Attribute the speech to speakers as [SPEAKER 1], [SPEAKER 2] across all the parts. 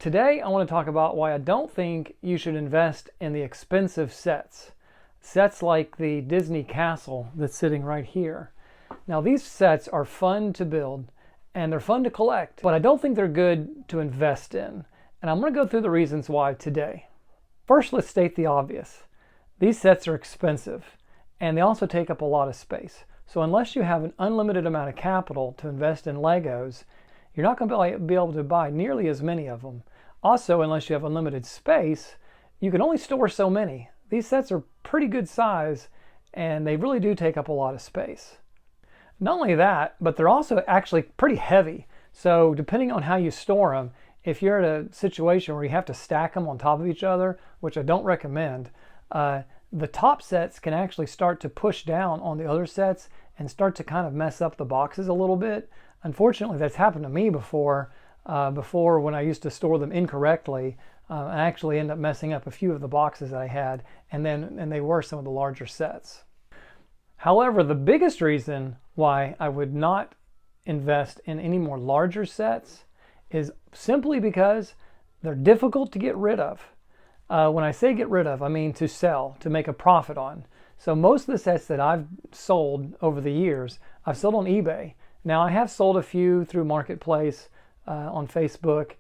[SPEAKER 1] Today I want to talk about why I don't think you should invest in the expensive sets. Sets like the Disney castle that's sitting right here. Now these sets are fun to build and they're fun to collect, but I don't think they're good to invest in. And I'm going to go through the reasons why today. First, let's state the obvious. These sets are expensive and they also take up a lot of space. So unless you have an unlimited amount of capital to invest in Legos, you're not going to be able to buy nearly as many of them. Also, unless you have unlimited space, you can only store so many. These sets are pretty good size and they really do take up a lot of space. Not only that, but they're also actually pretty heavy. So depending on how you store them, if you're in a situation where you have to stack them on top of each other, which I don't recommend, the top sets can actually start to push down on the other sets and start to kind of mess up the boxes a little bit. Unfortunately, that's happened to me before when I used to store them incorrectly. I actually ended up messing up a few of the boxes that I had, and they were some of the larger sets. However, the biggest reason why I would not invest in any more larger sets is simply because they're difficult to get rid of. When I say get rid of, I mean to sell, to make a profit on. So most of the sets that I've sold over the years, I've sold on eBay. Now I have sold a few through Marketplace, on Facebook,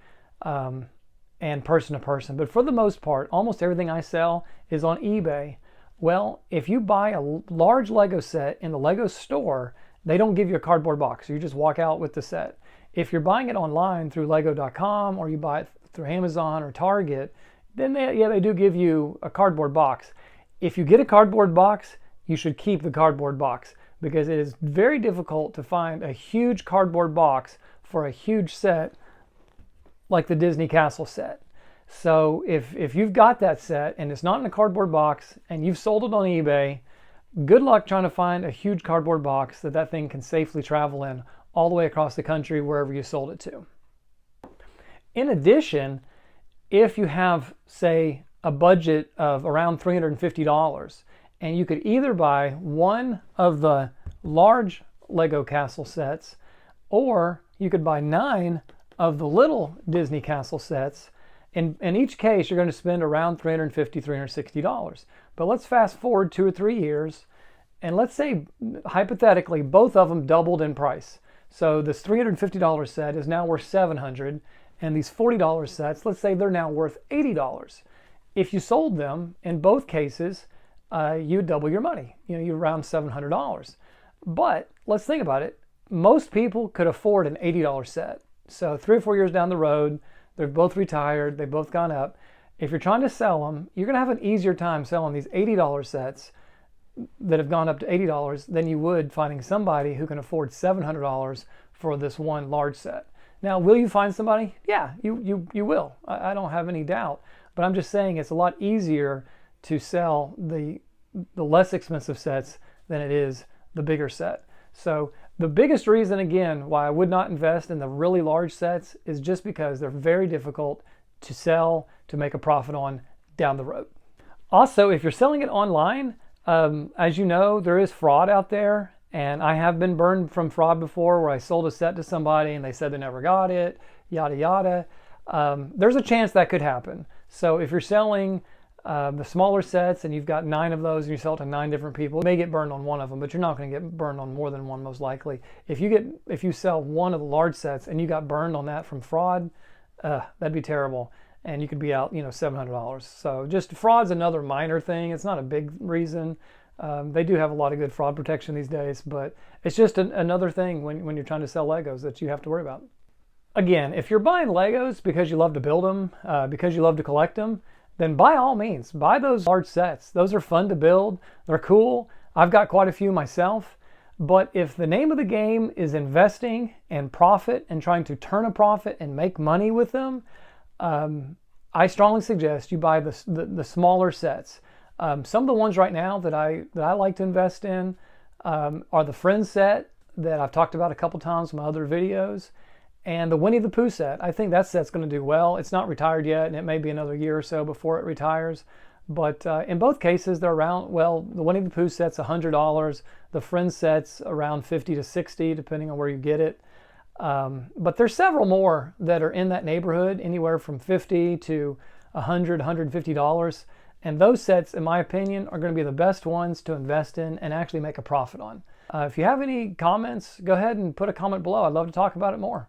[SPEAKER 1] and person to person, but for the most part, almost everything I sell is on eBay. Well, if you buy a large Lego set in the Lego store, they don't give you a cardboard box. You just walk out with the set. If you're buying it online through lego.com or you buy it through Amazon or Target, then they do give you a cardboard box. If you get a cardboard box, you should keep the cardboard box because it is very difficult to find a huge cardboard box for a huge set like the Disney Castle set. So if you've got that set and it's not in a cardboard box and you've sold it on eBay, good luck trying to find a huge cardboard box that thing can safely travel in all the way across the country wherever you sold it to. In addition, if you have, say, a budget of around $350 and you could either buy one of the large Lego castle sets or you could buy 9 of the little Disney castle sets. In each case, you're going to spend around $350, $360. But let's fast forward 2 or 3 years, and let's say, hypothetically, both of them doubled in price. So this $350 set is now worth $700, and these $40 sets, let's say they're now worth $80. If you sold them, in both cases, you double your money. You're around $700. But let's think about it. Most people could afford an $80 set. So 3 or 4 years down the road, they're both retired, they've both gone up. If you're trying to sell them, you're going to have an easier time selling these $80 sets that have gone up to $80 than you would finding somebody who can afford $700 for this one large set. Now, will you find somebody? Yeah, you will. I don't have any doubt. But I'm just saying it's a lot easier to sell the less expensive sets than it is the bigger set. So the biggest reason, again, why I would not invest in the really large sets is just because they're very difficult to sell, to make a profit on down the road. Also, if you're selling it online, as you know, there is fraud out there. And I have been burned from fraud before where I sold a set to somebody and they said they never got it, yada, yada. There's a chance that could happen. So if you're selling the smaller sets and you've got 9 of those and you sell it to 9 different people, you may get burned on one of them, but you're not going to get burned on more than one most likely. If you sell one of the large sets and you got burned on that from fraud, that'd be terrible. And you could be out, $700. So just fraud's another minor thing. It's not a big reason. They do have a lot of good fraud protection these days, but it's just another thing when you're trying to sell Legos that you have to worry about. Again, if you're buying Legos because you love to build them, because you love to collect them, then by all means, buy those large sets. Those are fun to build. They're cool. I've got quite a few myself. But if the name of the game is investing and profit and trying to turn a profit and make money with them, I strongly suggest you buy the smaller sets. Some of the ones right now that I like to invest in are the Friends set that I've talked about a couple times in my other videos, and the Winnie the Pooh set. I think that set's going to do well. It's not retired yet, and it may be another year or so before it retires. But in both cases, they're around, well, the Winnie the Pooh set's $100. The Friends set's around $50 to $60, depending on where you get it. But there's several more that are in that neighborhood, anywhere from $50 to $100, $150. And those sets, in my opinion, are going to be the best ones to invest in and actually make a profit on. If you have any comments, go ahead and put a comment below. I'd love to talk about it more.